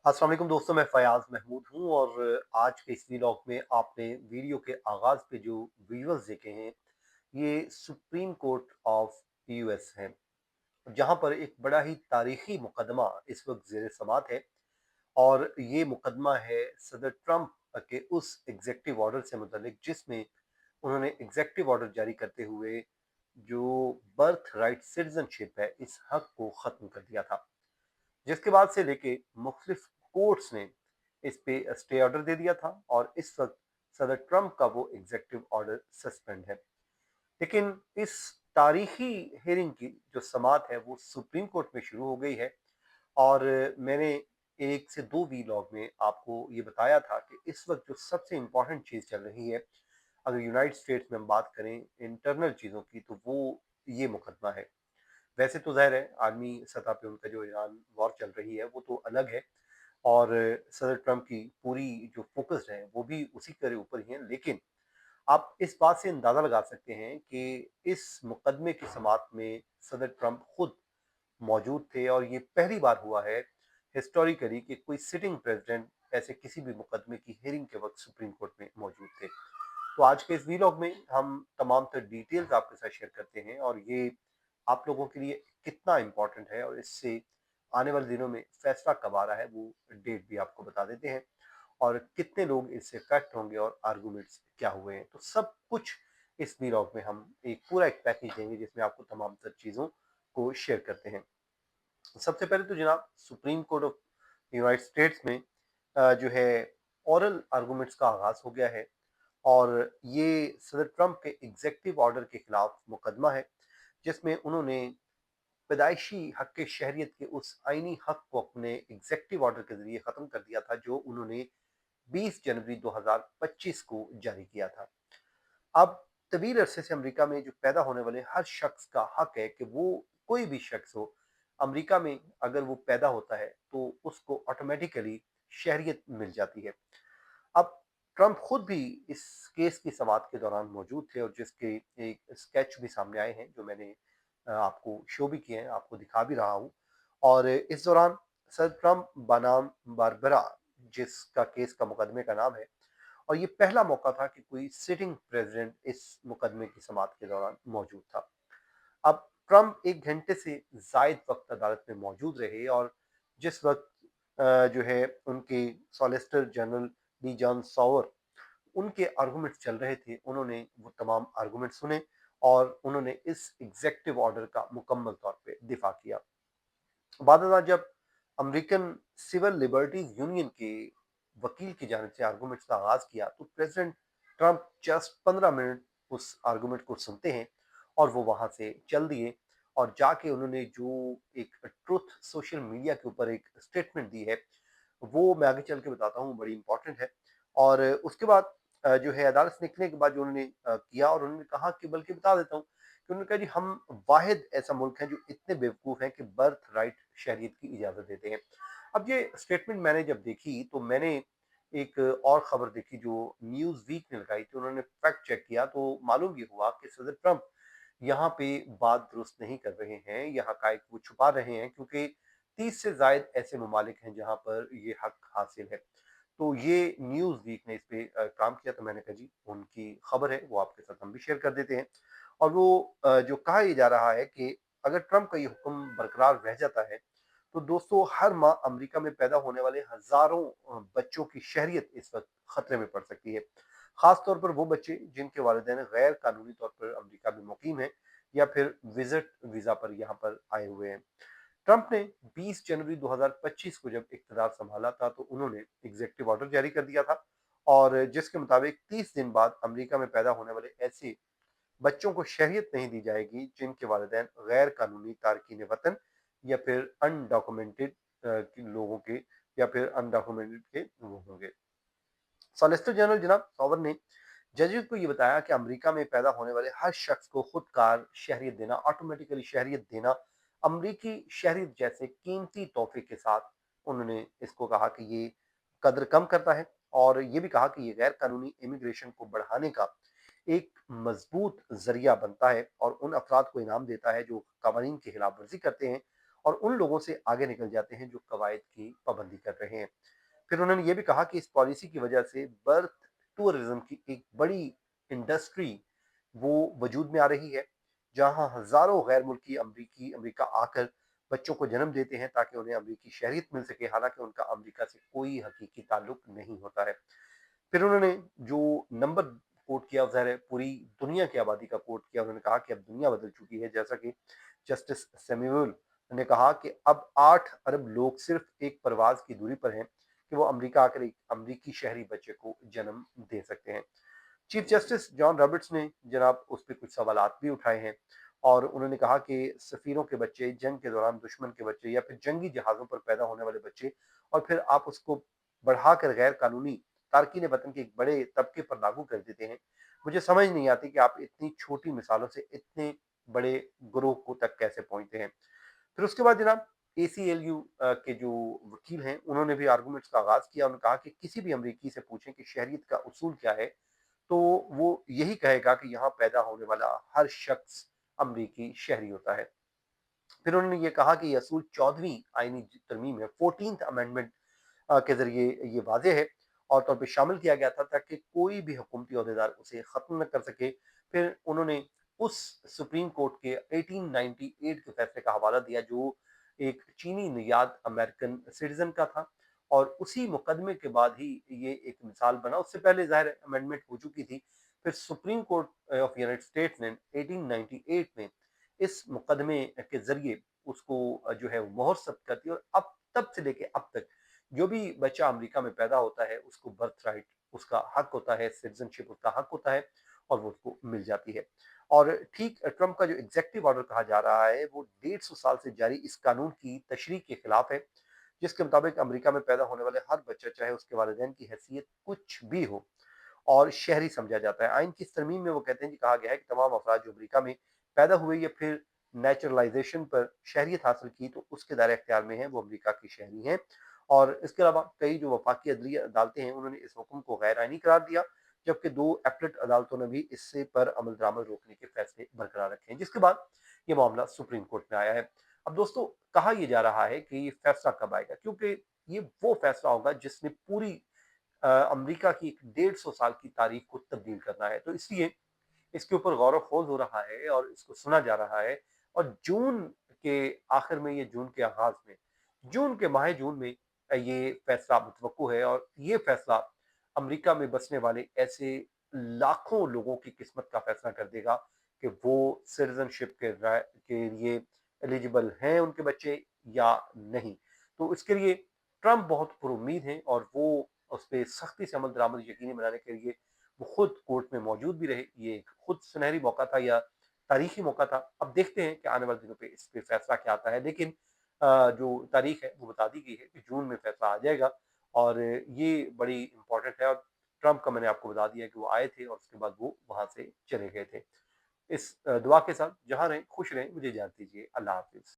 अस्सलाम वालेकुम दोस्तों, मैं फ़याज़ महमूद हूँ और आज के इस व्लॉग में आपने वीडियो के आगाज़ पे जो विजुअल्स देखे हैं, ये सुप्रीम कोर्ट ऑफ यूएस है, जहाँ पर एक बड़ा ही तारीख़ी मुकदमा इस वक़्त ज़ेर समाअत है। और ये मुकदमा है सदर ट्रंप के उस एग्ज़ेक्टिव ऑर्डर से मुतल्लिक जिसमें उन्होंने एग्ज़ेक्टिव ऑर्डर जारी करते हुए जो बर्थ राइट सिटीज़नशिप है, इस हक़ को ख़त्म कर दिया था। जिसके बाद से लेके मुख्तलिफ कोर्ट्स ने इस पे स्टे ऑर्डर दे दिया था और इस वक्त सदर ट्रंप का वो एग्जेक्टिव ऑर्डर सस्पेंड है। लेकिन इस तारीखी हेयरिंग की जो समात है वो सुप्रीम कोर्ट में शुरू हो गई है और मैंने एक से दो वीलॉग में आपको ये बताया था कि इस वक्त जो सबसे इम्पोर्टेंट चीज़ चल रही है, अगर यूनाइटेड स्टेट्स में हम बात करें इंटरनल चीज़ों की, तो वो ये मुकदमा है। वैसे तो ज़ाहिर है आर्मी सतह पे उनका जो ईरान वॉर चल रही है वो तो अलग है और सदर ट्रंप की पूरी जो फोकस है वो भी उसी के ऊपर ही है। लेकिन आप इस बात से अंदाज़ा लगा सकते हैं कि इस मुकदमे की समात में सदर ट्रंप खुद मौजूद थे और ये पहली बार हुआ है हिस्टोरिकली कि कोई सिटिंग प्रेसिडेंट ऐसे किसी भी मुकदमे की हेयरिंग के वक्त सुप्रीम कोर्ट में मौजूद थे। तो आज के इस वीलॉग में हम तमाम तर डिटेल्स आपके साथ शेयर करते हैं और ये आप लोगों के लिए कितना इम्पोर्टेंट है और इससे आने वाले दिनों में फैसला कब आ रहा है वो डेट भी आपको बता देते हैं और कितने लोग इससे इफेक्ट होंगे और आर्गूमेंट्स क्या हुए हैं। तो सब कुछ इस वीलॉग में हम एक पैकेज देंगे जिसमें आपको तमाम तर चीज़ों को शेयर करते हैं। सबसे पहले तो जनाब supreme court of United states में जो है ओरल आर्गूमेंट्स का आगाज हो गया है और ये सदर ट्रंप के एग्जेक्टिव ऑर्डर के खिलाफ मुकदमा है जिसमें उन्होंने पैदाइशी हक के शहरियत के उस आईनी हक को अपने एग्जेक्टिव ऑर्डर के जरिए ख़त्म कर दिया था जो उन्होंने 20 जनवरी 2025 को जारी किया था। अब तवील अरसे से अमेरिका में जो पैदा होने वाले हर शख्स का हक है कि वो कोई भी शख्स हो, अमेरिका में अगर वो पैदा होता है तो उसको ऑटोमेटिकली शहरियत मिल जाती है। अब ट्रंप खुद भी इस केस की समाअत के दौरान मौजूद थे और जिसके एक स्केच भी सामने आए हैं जो मैंने आपको शो भी किए हैं, आपको दिखा भी रहा हूँ। और इस दौरान सर ट्रंप बनाम बारबरा जिसका केस का मुकदमे का नाम है और ये पहला मौका था कि कोई सिटिंग प्रेसिडेंट इस मुकदमे की समाअत के दौरान मौजूद था। अब ट्रंप 1 घंटे से ज़ायद वक़्त अदालत में मौजूद रहे और जिस वक़्त जो है उनके सॉलिसिटर जनरल ली जॉन सॉवर उनके आर्गुमेंट्स चल रहे थे, उन्होंने वो तमाम आर्गुमेंट सुने और उन्होंने इस एग्ज़ेक्टिव ऑर्डर का मुकम्मल तौर पे दिफ़ा किया। बाद जब अमेरिकन सिविल लिबर्टीज़ यूनियन के वकील की जानिब से आर्गुमेंट्स का आगाज़ किया, तो प्रेज़िडेंट ट्रंप जस्ट 15 मिनट उस आर्गुमेंट को सुनते हैं और वो वहाँ से चल दिए और जाके उन्होंने जो एक ट्रुथ सोशल मीडिया के ऊपर एक स्टेटमेंट दी है, वो मैं आगे चल के बताता हूँ, बड़ी इम्पोर्टेंट है। और उसके बाद जो है अदालत से निकलने के बाद जो उन्होंने किया और उन्होंने कहा कि बल्कि बता देता हूँ कि उन्होंने कहा जी हम वाहिद ऐसा मुल्क है जो इतने बेवकूफ़ हैं कि बर्थ राइट शहरियत की इजाज़त देते हैं। अब ये स्टेटमेंट मैंने जब देखी तो मैंने एक और ख़बर देखी जो न्यूज़ वीक ने लगाई थी, उन्होंने फैक्ट चेक किया तो मालूम ये हुआ कि सदर ट्रंप यहाँ पे बात दुरुस्त नहीं कर रहे हैं, ये हक़ाइक़ वो छुपा रहे हैं क्योंकि 30 से ज़ायद ऐसे ममालिक हैं जहाँ पर ये हक हासिल है। तो ये न्यूज़ वीक ने इस पे काम किया तो मैंने कहा जी उनकी खबर है वो आपके साथ हम भी शेयर कर देते हैं। और वो जो कहा ये जा रहा है कि अगर ट्रंप का ये हुक्म बरकरार रह जाता है तो दोस्तों हर माह अमेरिका में पैदा होने वाले हजारों बच्चों की शहरियत इस वक्त खतरे में पड़ सकती है। खास तौर पर वो बच्चे जिनके वालिदैन गैर कानूनी तौर पर अमेरिका में मुकीम हैं या फिर विजिट वीजा पर यहाँ पर आए हुए हैं। ट्रंप ने 20 जनवरी 2025 को जब इक़्तिदार संभाला था तो उन्होंने एग्ज़ेक्टिव ऑर्डर जारी कर दिया था और जिसके मुताबिक 30 दिन बाद अमेरिका में पैदा होने वाले ऐसे बच्चों को शहरियत नहीं दी जाएगी जिनके वालिदैन गैर कानूनी तारकीन वतन या फिर अनडॉक्यूमेंटेड लोगों के या फिर अनडॉक्यूमेंटेड के वो होंगे। सॉलिसिटर जनरल जनाब सॉवर ने जजेस को ये बताया कि अमेरिका में पैदा होने वाले हर शख्स को खुदकार शहरियत देना, ऑटोमेटिकली शहरियत देना, अमरीकी शहरियत जैसे कीमती तोहफे के साथ उन्होंने इसको कहा कि ये कदर कम करता है और ये भी कहा कि ये गैर कानूनी इमिग्रेशन को बढ़ाने का एक मजबूत जरिया बनता है और उन अफराद को इनाम देता है जो कवानीन की खिलाफ वर्जी करते हैं और उन लोगों से आगे निकल जाते हैं जो कवायद की पाबंदी कर रहे हैं। फिर उन्होंने ये भी कहा कि इस पॉलिसी की वजह से बर्थ टूरिज्म की एक बड़ी इंडस्ट्री वो वजूद में आ रही है, जहां हजारों गैर मुल्की अमरीकी अमरीका आकर बच्चों को जन्म देते हैं ताकि उन्हें अमरीकी शहरियत मिल सके, हालांकि उनका अमरीका से कोई हकीकी ताल्लुक नहीं होता है। फिर उन्होंने जो नंबर कोट किया, ज़ाहिर है पूरी दुनिया की आबादी का कोट किया। उन्होंने कहा कि अब दुनिया बदल चुकी है, जैसा कि जस्टिस सैमुअल ने कहा कि अब 8 अरब लोग सिर्फ एक परवाज की दूरी पर हैं कि वो अमेरिका आकर एक अमरीकी शहरी बच्चे को जन्म दे सकते हैं। चीफ जस्टिस जॉन रॉबर्ट्स ने जनाब उस पर कुछ सवालात भी उठाए हैं, और उन्होंने कहा कि सफीरों के बच्चे, जंग के दौरान दुश्मन के बच्चे या फिर जंगी जहाज़ों पर पैदा होने वाले बच्चे, और फिर आप उसको बढ़ाकर गैर कानूनी तारकीन वतन के एक बड़े तबके पर लागू कर देते हैं। मुझे समझ नहीं आती कि आप इतनी छोटी मिसालों से इतने बड़े ग्रोह को तक कैसे पहुंचते हैं। फिर उसके बाद जनाब ACLU के जो वकील हैं, उन्होंने भी आर्गूमेंट्स का आगाज किया। उन्होंने कहा कि किसी भी अमरीकी से पूछें कि शहरियत का उसूल क्या है, तो वो यही कहेगा कि यहाँ पैदा होने वाला हर शख्स अमरीकी शहरी होता है। फिर उन्होंने ये कहा कि ये असूल 14वीं आईनी तरमीम है, 14th अमेंडमेंट के जरिए ये वाजे है और तौर पे शामिल किया गया था ताकि कोई भी हुकूमती अहदेदार उसे ख़त्म न कर सके। फिर उन्होंने उस सुप्रीम कोर्ट के 1898 के फैसले का हवाला दिया जो एक चीनी नियाद अमेरिकन सिटीजन का था, और उसी मुकदमे के बाद ही ये एक मिसाल बना। उससे पहले ज़ाहिर अमेंडमेंट हो चुकी थी। फिर supreme court of United states ने 1898 में इस मुकदमे के जरिए उसको जो है वो मोहर सख्त कर दी, और अब तब से लेके अब तक जो भी बच्चा अमेरिका में पैदा होता है उसको बर्थ राइट, उसका हक होता है, सिटीजनशिप उसका हक होता है, और वो उसको मिल जाती है। और ठीक ट्रंप का जो एग्जेक्टिव ऑर्डर कहा जा रहा है वो 150 साल से जारी इस कानून की तशरीह के खिलाफ है, जिसके मुताबिक अमेरिका में पैदा होने वाले हर बच्चा, चाहे उसके वालिदैन की हैसियत कुछ भी हो, और शहरी समझा जाता है। आइन की इस तरमीम में वो कहते हैं कि कहा गया है कि तमाम अफराद जो अमेरिका में पैदा हुए या फिर नेचुरलाइजेशन पर शहरियत हासिल की तो उसके दायरे अख्तियार में है, वो अमेरिका की शहरी हैं। और इसके अलावा कई जो वफाकी अदली अदालतें हैं उन्होंने इस हुक्म को गैर आइनी करार दिया, जबकि 2 एपलेट अदालतों ने भी इससे पर अमल दरामद रोकने के फैसले बरकरार रखे हैं, जिसके बाद ये मामला सुप्रीम कोर्ट में आया है। अब दोस्तों, कहा यह जा रहा है कि ये फैसला कब आएगा, क्योंकि ये वो फैसला होगा जिसने पूरी अमेरिका की एक 150 साल की तारीख को तब्दील करना है। तो इसलिए इसके ऊपर गौर खोज हो रहा है और इसको सुना जा रहा है। और जून के आखिर में, ये जून के आगाज में, जून के माह जून में ये फैसला मुतवक्को है, और ये फैसला अमेरिका में बसने वाले ऐसे लाखों लोगों की किस्मत का फैसला कर देगा कि वो सिटीजनशिप के लिए एलिजिबल हैं उनके बच्चे या नहीं। तो इसके लिए ट्रंप बहुत पुरुम्मीद हैं, और वो उस पर सख्ती से अमल दरामद यकीनी बनाने के लिए वो खुद कोर्ट में मौजूद भी रहे। ये एक खुद सुनहरी मौका था या तारीखी मौका था। अब देखते हैं कि आने वाले दिनों पे इस पे फैसला क्या आता है, लेकिन जो तारीख है वो बता दी गई है कि जून में फैसला आ जाएगा, और ये बड़ी इंपॉर्टेंट है। और ट्रंप का मैंने आपको बता दिया कि वो आए थे और उसके बाद वो वहां से चले गए थे। इस दुआ के साथ जहां रहें खुश रहें, मुझे इजाजत दीजिए। अल्लाह हाफिज।